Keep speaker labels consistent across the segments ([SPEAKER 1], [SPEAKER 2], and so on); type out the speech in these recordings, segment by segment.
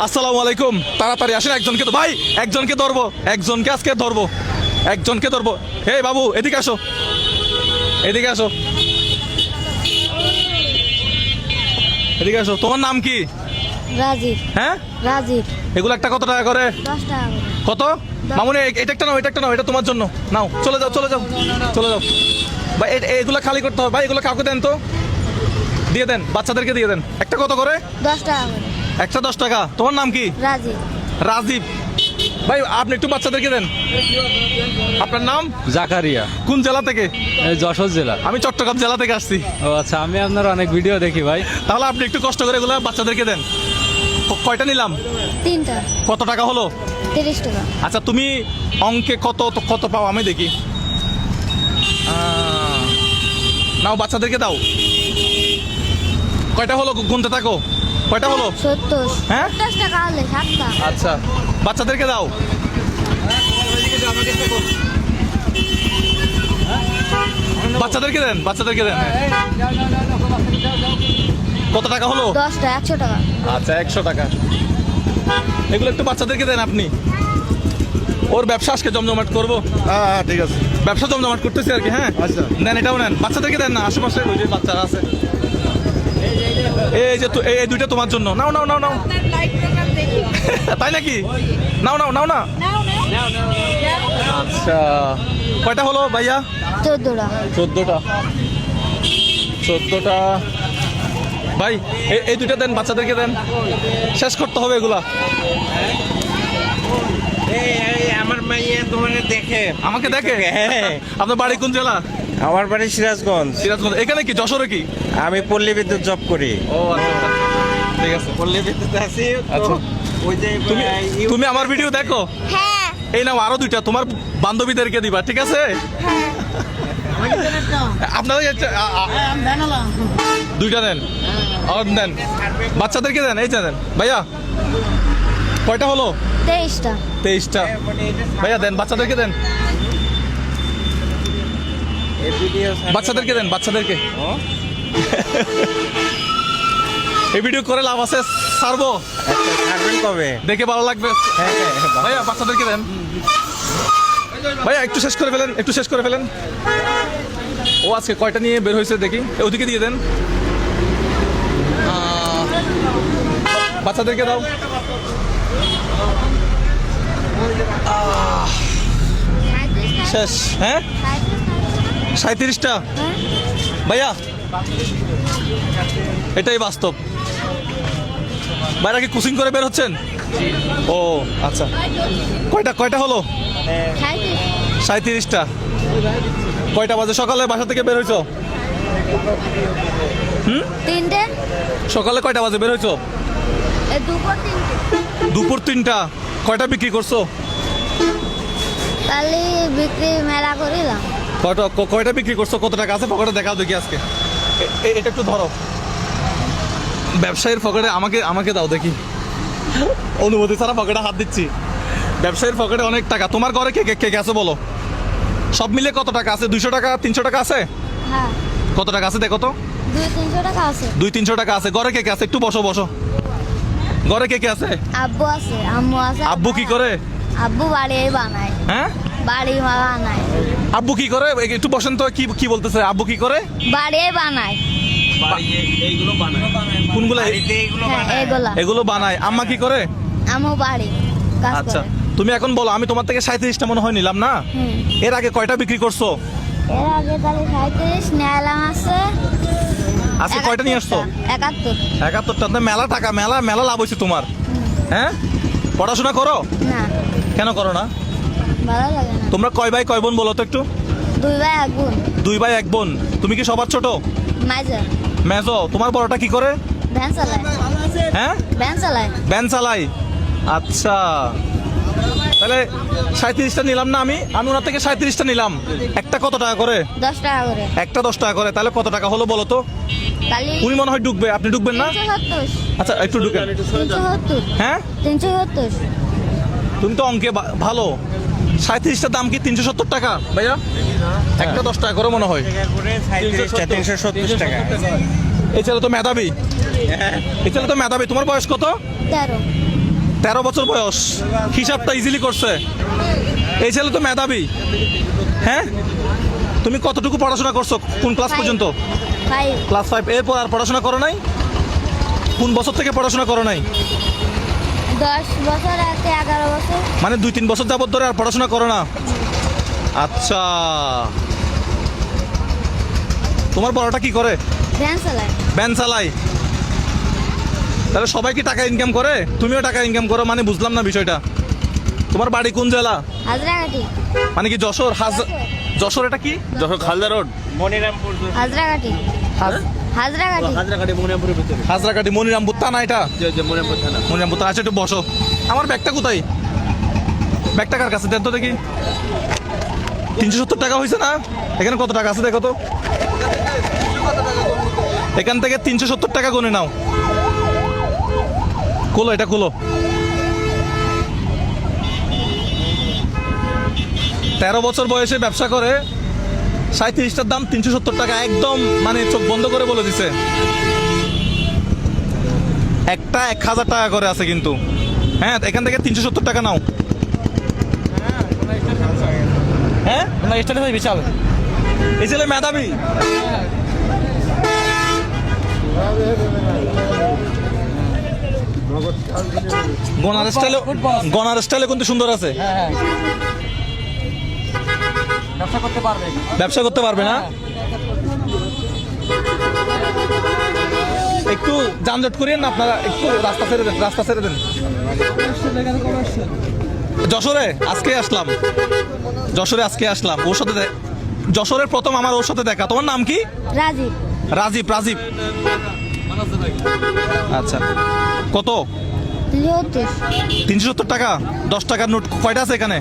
[SPEAKER 1] আসসালামু আলাইকুম। তাড়াতাড়ি আসেন, একজনকে তো ভাই, একজনকে ধরবো, একজনকে আজকে ধরবো, একজনকে ধরবো। হে বাবু, এদিকে আসো, এদিকে আসো, এদিকে আসো। তোমার নাম কি?
[SPEAKER 2] রাজীব।
[SPEAKER 1] হ্যাঁ,
[SPEAKER 2] রাজীব।
[SPEAKER 1] এগুলো একটা কত টাকা করে?
[SPEAKER 2] 10 টাকা করে।
[SPEAKER 1] কত? মামুনি, এটা একটা নাও, এটা একটা নাও, এটা তোমার জন্য নাও। চলে যাও, চলে যাও, চলে যাও ভাই। এগুলো খালি করতে হবে ভাই, এগুলো কাউকে দেন তো, দিয়ে দেন, বাচ্চাদেরকে দিয়ে দেন। একটা কত করে?
[SPEAKER 2] 10 টাকা করে।
[SPEAKER 1] একটা 10 টাকা। তোমার নাম কি?
[SPEAKER 2] রাজীব।
[SPEAKER 1] রাজীব ভাই, আপনি একটু বাচ্চাদেরকে দেন। আপনার নাম?
[SPEAKER 3] জাকারিয়া।
[SPEAKER 1] কোন জেলা থেকে?
[SPEAKER 3] এই যশোর জেলা।
[SPEAKER 1] আমি চট্টগ্রাম জেলা থেকে আসছি।
[SPEAKER 3] ও আচ্ছা, আমি আপনার অনেক ভিডিও দেখি ভাই।
[SPEAKER 1] তাহলে আপনি একটু কষ্ট করে এগুলো বাচ্চাদেরকে দেন। কয়টা নিলাম?
[SPEAKER 2] 3টা।
[SPEAKER 1] কত টাকা হলো?
[SPEAKER 2] 30 টাকা।
[SPEAKER 1] আচ্ছা, তুমি অঙ্কে কত কত পাও আমি দেখি। নাও, বাচ্চাদেরকে দাও। কয়টা হলো গুনতে থাকো, কয়টা হলো?
[SPEAKER 2] 70।
[SPEAKER 1] হ্যাঁ?
[SPEAKER 2] 50 টাকা হলে 7টা।
[SPEAKER 1] আচ্ছা, বাচ্চাদেরকে দাও। বাচ্চাদেরকে দেন, বাচ্চাদেরকে দেন। কত টাকা হলো?
[SPEAKER 2] 10টা 100 টাকা।
[SPEAKER 1] আচ্ছা, 100 টাকা। এগুলো একটু বাচ্চাদেরকে দেন আপনি। ওর ব্যবসা আজকে জমজমাট করবো।
[SPEAKER 4] হ্যাঁ ঠিক আছে।
[SPEAKER 1] ব্যবসা জমজমাট করতেছি আর কি। হ্যাঁ
[SPEAKER 4] আচ্ছা।
[SPEAKER 1] নেন, এটাও নেন, বাচ্চাদেরকে দেন না, আশেপাশে ওই যে বাচ্চারা আছে। এই যে এই দুইটা তোমার জন্য। নাও নাও নাও নাও। তাই নাকি? নাও নাও নাও না। আচ্ছা, কয়টা হলো ভাইয়া?
[SPEAKER 2] 14টা।
[SPEAKER 1] 14টা। 14টা ভাই, এই দুইটা দেন, বাচ্চাদেরকে দেন, শেষ করতে হবে এগুলা।
[SPEAKER 5] আমার মাইয়া তোমার দেখে।
[SPEAKER 1] আমাকে দেখে?
[SPEAKER 5] হ্যাঁ।
[SPEAKER 1] আপনার বাড়ি কোন জেলা?
[SPEAKER 5] আমার বাড়ি সিরাজগঞ্জ।
[SPEAKER 1] সিরাজগঞ্জ। এখানে কি যশোরে কি?
[SPEAKER 5] আমি পল্লী বিদ্যুৎ জব করি।
[SPEAKER 1] ও আচ্ছা, ঠিক আছে।
[SPEAKER 5] পল্লী বিদ্যুৎ আছি তো।
[SPEAKER 1] আচ্ছা।
[SPEAKER 5] ওই যে
[SPEAKER 1] তুমি আমার ভিডিও দেখো?
[SPEAKER 2] হ্যাঁ।
[SPEAKER 1] এই নাও আরো দুইটা, তোমার বান্ধবীদেরকে দিবা, ঠিক আছে? আপনাদের দুইটা দেন, আর দেন, বাচ্চাদেরকে দেন। এই যে দেন ভাইয়া। কয়টা হলো?
[SPEAKER 2] 23টা।
[SPEAKER 1] 23টা। ভাইয়া দেন, বাচ্চাদেরকে দেন, বাচ্চাদেরকে দেন, বাচ্চাদেরকে। এই ভিডিও করে লাভ আছে, ছাড়বো।
[SPEAKER 5] ছাড়বেন কবে?
[SPEAKER 1] দেখে ভালো লাগবে। ভাইয়া বাচ্চাদেরকে দেন। ভাইয়া একটু শেষ করে ফেলেন, একটু শেষ করে ফেলেন। ও আজকে কয়টা নিয়ে বের হয়েছে দেখি, ওদিকে দিয়ে দেন। বাচ্চাদেরকে দাও। শেষ। হ্যাঁ, 37টা। ভাইয়া এটাই বাস্তব। ভাইরা কি কোচিং করে বের হচ্ছেন? ও আচ্ছা, কয়টা কয়টা হলো? 37টা। কয়টা বাজে সকালে বাসা থেকে বের হইছো?
[SPEAKER 2] 3টে।
[SPEAKER 1] সকালে কয়টা বাজে বের হইছো?
[SPEAKER 2] দুপুর 3টে।
[SPEAKER 1] দুপুর 3টা। কয়টা বিক্রি করছো?
[SPEAKER 2] তাহলে বিক্রি মেলা করিলাম।
[SPEAKER 1] কয়টা বিক্রি করছো? কত টাকা আছে পকেটে দেখাও দেখি আজকে। এটা একটু ধরো, ব্যবসায়ীর পকেটে আমাকে আমাকে দাও দেখি। অনুমতি ছাড়া পকেটে হাত দিচ্ছি। ব্যবসায়ীর পকেটে অনেক টাকা। তোমার ঘরে কে কে কে আছে বলো? সব মিলে কত টাকা আছে? 200 টাকা 300 টাকা আছে?
[SPEAKER 2] হ্যাঁ।
[SPEAKER 1] কত টাকা আছে দেখো তো?
[SPEAKER 2] 200-300 টাকা আছে।
[SPEAKER 1] 200-300 টাকা আছে। ঘরে কে কে আছে? একটু বসো বসো। ঘরে কে কে আছে?
[SPEAKER 2] আব্বু আছে, আম্মু আছে।
[SPEAKER 1] আব্বু কি করে?
[SPEAKER 2] আব্বু বাড়ি বানায়।
[SPEAKER 1] হ্যাঁ,
[SPEAKER 2] বাড়ি বানায়।
[SPEAKER 1] আব্বু কি করে? একটু বসেন তো। কি কি বলতেছে? আব্বু কি করে?
[SPEAKER 2] বাড়ি বানায়।
[SPEAKER 5] এইগুলো বানায়।
[SPEAKER 1] কোনগুলো?
[SPEAKER 2] হ্যাঁ, এগুলা।
[SPEAKER 1] এগুলো বানায়। আম্মা কি করে?
[SPEAKER 2] আম্মু বাড়ি কাজ
[SPEAKER 1] আচ্ছা,
[SPEAKER 2] করে।
[SPEAKER 1] তুমি এখন বলো। আমি তোমার থেকে 37টা মনে হয় নিলাম না?
[SPEAKER 2] হুম।
[SPEAKER 1] এর আগে কয়টা বিক্রি করছো?
[SPEAKER 2] এর আগে তাহলে 37 নিলাম আছে।
[SPEAKER 1] আজকে কয়টা নিয়ে আসছো?
[SPEAKER 2] 71।
[SPEAKER 1] 71টা। আপনার মেলা টাকা, মেলা মেলা লাভ হয়েছে তোমার। হ্যাঁ, পড়াশোনা করো?
[SPEAKER 2] না,
[SPEAKER 1] কেন করো না?
[SPEAKER 2] ভালো লাগে না।
[SPEAKER 1] তোমরা কয় ভাই কয় বোন বলো তো একটু?
[SPEAKER 2] 2 ভাই 1 বোন।
[SPEAKER 1] 2 ভাই 1 বোন। তুমি কি সবার ছোট?
[SPEAKER 2] মাইজা
[SPEAKER 1] মেজো। তোমার বড়টা কি করে?
[SPEAKER 2] ভ্যান চালায়।
[SPEAKER 1] হ্যাঁ,
[SPEAKER 2] ভ্যান চালায়।
[SPEAKER 1] ভ্যান চালাই। আচ্ছা, তাহলে 37টা নিলাম না আমি? আমি ওনার থেকে 37টা নিলাম। একটা কত টাকা করে?
[SPEAKER 2] 10 টাকা করে।
[SPEAKER 1] একটা 10 টাকা করে। তাহলে কত টাকা হলো বলো তো?
[SPEAKER 2] তাহলে
[SPEAKER 1] উনি মনে হয় ঢুকবে, আপনি ঢুকবেন না?
[SPEAKER 2] 370।
[SPEAKER 1] আচ্ছা, একটু ঢুকেন।
[SPEAKER 2] 370।
[SPEAKER 1] হ্যাঁ,
[SPEAKER 2] 370।
[SPEAKER 1] তুমি তো অঙ্কে ভালো। 37টার দাম কি 370 টাকা ভাইয়া? একটা 10 টাকা করে মনে হয়।
[SPEAKER 5] 370 টাকা।
[SPEAKER 1] এই ছেলে তো মেধাবী, এই ছেলে তো মেধাবী। তোমার বয়স কত?
[SPEAKER 2] 13।
[SPEAKER 1] 13 বছর বয়স, হিসাবটা ইজিলি করছে। এই ছেলে তো মেধাবী। হ্যাঁ, তুমি কতটুকু পড়াশোনা করছো? কোন ক্লাস পর্যন্ত?
[SPEAKER 2] 5
[SPEAKER 1] ক্লাস 5। এরপর আর পড়াশোনা করো নাই? কোন বছর থেকে পড়াশোনা করো নাই?
[SPEAKER 2] 10 বছর আছে 11 বছর।
[SPEAKER 1] মানে 2-3 বছর যাবত ধরে আর পড়াশোনা করো না? আচ্ছা, তোমার বড়টা কি করে?
[SPEAKER 2] ভ্যান চালায়।
[SPEAKER 1] ভ্যান চালাই। তাহলে সবাই কি টাকা ইনকাম করে? তুমিও টাকা ইনকাম করো? মানে বুঝলাম না বিষয়টা। তোমার বাড়ি কোন জেলা?
[SPEAKER 2] হাজরাগাটি।
[SPEAKER 1] মানে কি যশোর? যশোর এটা কি? যশোর খালদা রোড।
[SPEAKER 5] মনিরামপুর।
[SPEAKER 2] হাজরাগাটি। হাজরাগাটি।
[SPEAKER 5] হাজরাগাড়ি মনিরামপুরের ভিতরে।
[SPEAKER 1] হাজরাকাটি মনিরামপুর থানা এটা?
[SPEAKER 5] যে মনিরামপুর থানা।
[SPEAKER 1] মনিরামপুর থানা। আচ্ছা, একটু বসো। আমার ব্যাগটা কোথায়? ব্যাগটা কার কাছে? দেন তো দেখি। 370 টাকা হয়েছে না? এখানে কত টাকা আছে দেখো তো। এখান থেকে 370 টাকা গুনে নাও। খুলো, এটা খুলো। 13 বছর বয়সে ব্যবসা করে 37টার দাম 370 টাকা। একদম মানে চোখ বন্ধ করে বলে দিছে। একটা 1000 টাকা করে আছে কিন্তু। হ্যাঁ, এখান থেকে 370 টাকা নাও। হ্যাঁ,
[SPEAKER 3] না স্টাইল ভাই বিশাল।
[SPEAKER 1] এই ছেলে মেধাবী। গনার স্টাইলে কিন্তু সুন্দর আছে।
[SPEAKER 3] ব্যবসা করতে পারবে।
[SPEAKER 1] ব্যবসা করতে পারবে না? একটু যানজট করিয়েন না আপনারা, একটু রাস্তা ছেড়ে দেন, রাস্তা ছেড়ে দেন। যশোরে আজকে আসলাম, যশোরে আজকে আসলাম। ওর সাথে যশোরের প্রথম আমার ওর সাথে দেখা। তোমার নাম কি?
[SPEAKER 2] রাজীব।
[SPEAKER 1] রাজীব। রাজীব, আচ্ছা। কত? 370 টাকা। 10 টাকার নোট কয়টা আছে এখানে?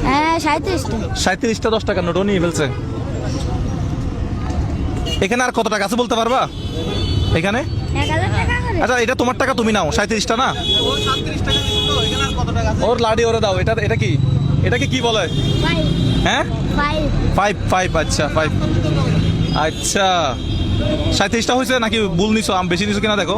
[SPEAKER 2] হ্যাঁ, 37টা।
[SPEAKER 1] 37টা 10 টাকার নোট ও নিয়ে ফেলছে। এখানে আর কত টাকা আছে বলতে পারবা? এখানে
[SPEAKER 2] 1000 টাকা করে।
[SPEAKER 1] আচ্ছা, এটা তোমার টাকা, তুমি নাও। 37টা না? ওর লাডি ওরে দাও। এটা কি? এটাকে কি বলে?
[SPEAKER 2] 5
[SPEAKER 1] হ্যাঁ,
[SPEAKER 2] 5
[SPEAKER 1] 5। আচ্ছা, 5। আচ্ছা, 37টা হয়েছে নাকি ভুল নিছো? আম বেশি নিছো কিনা দেখো।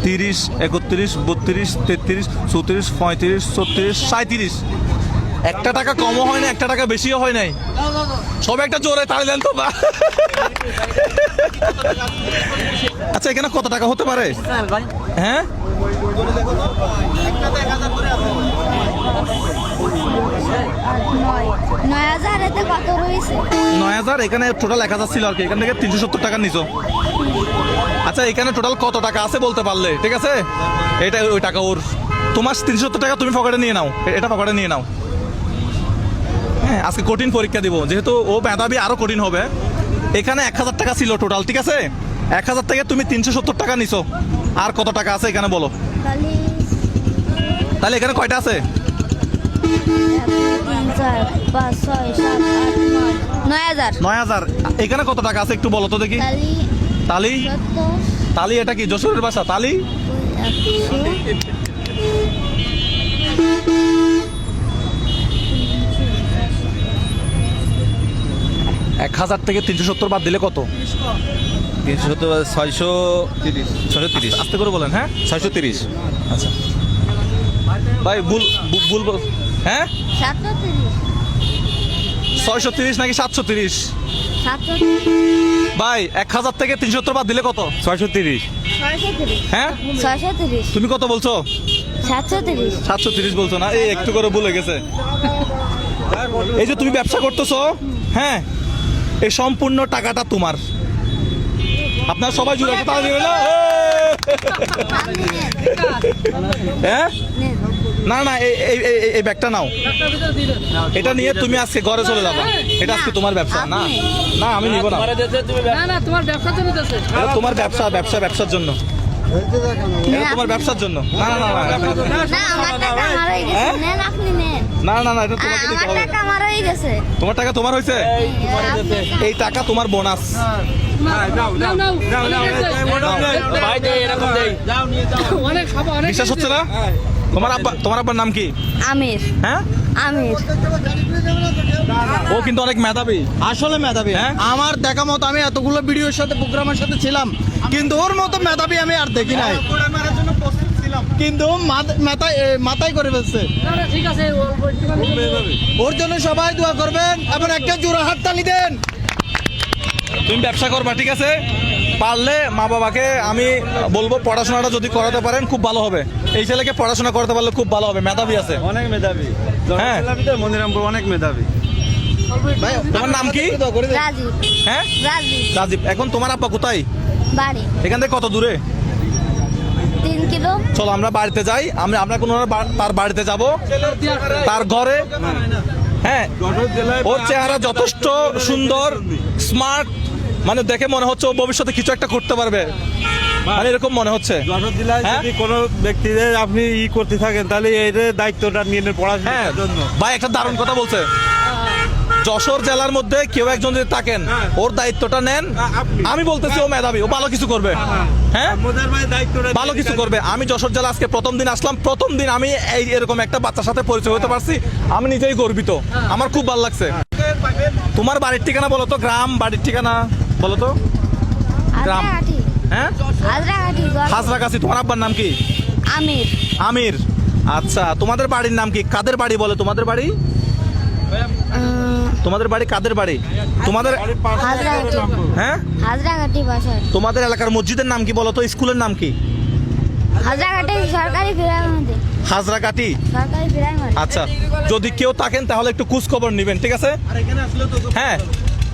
[SPEAKER 1] তিরিশ, 31, 32, 33, 34, 35, 36, 37। একটা টাকা কমও হয় না, একটা টাকা বেশিও হয় নাই। সব একটা জোরে তাড়ি দেন তো বা। আচ্ছা, এখানে কত টাকা হতে পারে? হ্যাঁ,
[SPEAKER 2] 9000 এতে কত রয়েছে?
[SPEAKER 1] 9000। এখানে টোটাল 1000 ছিল আর কি। এখান থেকে 370 টাকা নিছো। আচ্ছা, এখানে টোটাল কত টাকা আছে বলতে পারলে? ঠিক আছে, এটা ওই টাকা ওর। তোমার 370 টাকা তুমি পকেটে নিয়ে নাও। এটা পকেটে নিয়ে নাও। হ্যাঁ, আজকে কঠিন পরীক্ষা দিব, যেহেতু ও মেধাবী আরো কঠিন হবে। এখানে 1000 টাকা ছিল টোটাল, ঠিক আছে? 1000 থেকে তুমি 370 টাকা নিছো। আর কত টাকা আছে এখানে বলো? তাহলে এখানে কয়টা আছে?
[SPEAKER 2] 3 4 5 6 7 8 9 9000।
[SPEAKER 1] 9000। এখানে কত টাকা আছে একটু বলো তো দেখি। তালি।
[SPEAKER 2] 70
[SPEAKER 1] তালি এটা কি যশোরের ভাষা? তালি। 1000 থেকে 370 বাদ দিলে কত?
[SPEAKER 5] 370 630। 630।
[SPEAKER 1] আস্তে করে বলেন। হ্যাঁ,
[SPEAKER 5] 630।
[SPEAKER 1] আচ্ছা ভাই, ভুল হ্যাঁ, 630 নাকি 730?
[SPEAKER 2] 730
[SPEAKER 1] ভাই, 1000 থেকে 370 বাদ দিলে কত?
[SPEAKER 5] 630।
[SPEAKER 2] 630
[SPEAKER 1] হ্যাঁ,
[SPEAKER 2] 630
[SPEAKER 1] তুমি কত বলছো?
[SPEAKER 2] 730
[SPEAKER 1] 730 বলছো না? এই একটু করে ভুলে গেছে। এই যে তুমি ব্যবসা করতেছো, হ্যাঁ, এই সম্পূর্ণ টাকাটা তোমার। আপনার সবাই জুড়ে একটা তালি দিবেন না? হ্যাঁ, না না, এই ব্যাগটা নাও। এটা নিয়ে তুমি আজকে ঘরে চলে যাবা। এটা আজকে তোমার ব্যবসা। না না, আমি নিব না। এটা তোমার ব্যবসার জন্য। এটা তোমার ব্যবসার জন্য। না না না না,
[SPEAKER 2] না, আমার টাকা আমার হয়ে গেছে।
[SPEAKER 1] হ্যাঁ?
[SPEAKER 2] নেন আপনি নেন।
[SPEAKER 1] না না না, এটা তোমাকে দিতে
[SPEAKER 2] আমার
[SPEAKER 1] হবে।
[SPEAKER 2] টাকা আমার হয়ে গেছে।
[SPEAKER 1] তোমার টাকা তোমার হয়েছে। এই টাকা তোমার বোনাস। বিশ্বাস হচ্ছে না? তোমার আব্বার নাম কি?
[SPEAKER 2] আমির।
[SPEAKER 1] হ্যাঁ,
[SPEAKER 2] আমির।
[SPEAKER 1] ও কিন্তু অনেক মেধাবী।
[SPEAKER 4] আসলে মেধাবী
[SPEAKER 1] হ্যাঁ?
[SPEAKER 4] আমার দেখা মতো আমি এতগুলো ভিডিওর সাথে প্রোগ্রামের সাথে ছিলাম, কিন্তু ওর মতো মেধাবী আমি আর দেখি নাই। কিন্তু মাথায় করে ফেলছে। ওর জন্য সবাই দোয়া করবেন এবং একটা জোড়া হাততালি দেন।
[SPEAKER 1] তুমি ব্যবসা করবা, ঠিক আছে? পারলে মা বাবাকে আমি বলবো পড়াশোনাটা যদি করাতে পারেন খুব ভালো হবে। এই ছেলেকে পড়াশোনা করাতে পারলে খুব ভালো হবে, মেধাবী আছে।
[SPEAKER 5] অনেক মেধাবী।
[SPEAKER 1] হ্যাঁ।
[SPEAKER 5] মনিরামপুর অনেক মেধাবী।
[SPEAKER 4] ভাই,
[SPEAKER 1] তোমার নাম কি?
[SPEAKER 4] দোয়া করে দেন।
[SPEAKER 2] রাজীব।
[SPEAKER 1] হ্যাঁ,
[SPEAKER 2] রাজীব।
[SPEAKER 1] রাজীব। এখন তোমার আব্বা কোথায়?
[SPEAKER 2] বাড়ি
[SPEAKER 1] এখান থেকে কত দূরে?
[SPEAKER 2] 3 কিলো।
[SPEAKER 1] চলো আমরা বাড়িতে যাই। আমরা কোন তার বাড়িতে যাব, তার ঘরে। হ্যাঁ, ওর চেহারা যথেষ্ট সুন্দর, স্মার্ট, মানে দেখে মনে হচ্ছে ও ভবিষ্যতে কিছু একটা করতে পারবে, মানে এরকম মনে হচ্ছে।
[SPEAKER 5] যশোর জেলায়
[SPEAKER 1] হ্যাঁ?
[SPEAKER 5] যদি কোনো ব্যক্তিদের আপনি করতে থাকেন তাহলে এই যে দায়িত্বটা নিয়ে নেন
[SPEAKER 1] হ্যাঁ
[SPEAKER 5] পড়াশোনার জন্য।
[SPEAKER 1] ভাই, একটা দারুণ কথা বলছে। যশোর জেলার মধ্যে কেউ একজন যদি থাকেন, ওর দায়িত্বটা নেন। আমি বলতেছি ও মেধাবী, ও ভালো কিছু করবে। হ্যাঁ,
[SPEAKER 5] মোদের ভাই দায়িত্বটা
[SPEAKER 1] ভালো কিছু করবে। আমি যশোর জেলা আজকে প্রথম দিন আসলাম, প্রথম দিন আমি এরকম একটা বাচ্চার সাথে পরিচয় হতে পারছি, আমি নিজেই গর্বিত, আমার খুব ভালো লাগছে। তোমার বাড়ির ঠিকানা বলো তো, গ্রাম বাড়ির ঠিকানা বলো তো। গ্রাম।
[SPEAKER 2] হাজরাকাঠি।
[SPEAKER 1] হ্যাঁ,
[SPEAKER 2] হাজরাকাঠি।
[SPEAKER 1] হাজরাগাছি। তোমার আব্বার নাম কি?
[SPEAKER 2] আমির।
[SPEAKER 1] আমির। আচ্ছা, তোমাদের বাড়ির নাম কি? কাদের বাড়ি বলে তোমাদের বাড়ি? তোমাদের বাড়ি কাদের বাড়ি? তোমাদের
[SPEAKER 2] হাজরাকাঠি।
[SPEAKER 1] হ্যাঁ,
[SPEAKER 2] হাজরাকাঠি বাসার।
[SPEAKER 1] তোমাদের এলাকার মসজিদের নাম কি বলো তো, স্কুলের নাম কি?
[SPEAKER 2] হাজরাকাঠি সরকারি প্রাইমারি।
[SPEAKER 1] হাজরাকাঠি।
[SPEAKER 2] সরকারি প্রাইমারি।
[SPEAKER 1] আচ্ছা, যদি কেউ থাকেন তাহলে একটু খোঁজ খবর নেবেন, ঠিক আছে? হ্যাঁ,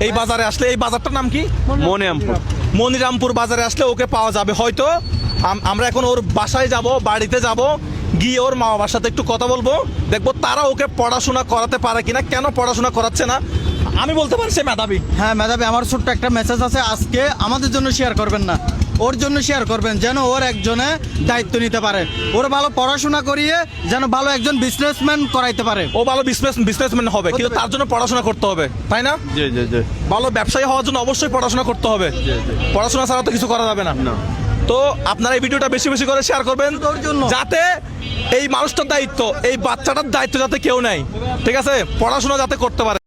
[SPEAKER 1] এই বাজারে আসলে, এই বাজারটার নাম কি?
[SPEAKER 5] মনিরামপুর।
[SPEAKER 1] মনিরামপুর বাজারে আসলে ওকে পাওয়া যাবে হয়তো। আমরা এখন ওর বাসায় যাব, বাড়িতে যাব, গিয়ে ওর মা বাবার সাথে একটু কথা বলবো, দেখবো তারা ওকে পড়াশোনা করাতে পারে কিনা, কেন পড়াশোনা করাচ্ছে না। আমি বলতে পারি সে মেধাবী।
[SPEAKER 4] হ্যাঁ মেধাবী, আমার ছোট্ট একটা মেসেজ আছে, আজকে আমাদের জন্য শেয়ার করবেন না, ওর জন্য শেয়ার করবেন, যেন ওর একজনে দায়িত্ব নিতে পারে, ওর ভালো পড়াশোনা করিয়ে যেন ভালো একজন বিজনেসম্যান করাইতে পারে।
[SPEAKER 1] ও ভালো বিজনেসম্যান হবে, কিন্তু তার জন্য পড়াশোনা করতে হবে, তাই না?
[SPEAKER 5] জি জি জি।
[SPEAKER 1] ভালো ব্যবসায়ী হওয়ার জন্য অবশ্যই পড়াশোনা করতে হবে। পড়াশোনা ছাড়া তো কিছু করা যাবে না। তো আপনারা এই ভিডিওটা বেশি বেশি করে শেয়ার করবেন,
[SPEAKER 4] ওর জন্য।
[SPEAKER 1] যাতে এই মানুষটার দায়িত্ব, এই বাচ্চাটার দায়িত্ব যাতে কেউ নেয়, ঠিক আছে? পড়াশোনা যাতে করতে পারে।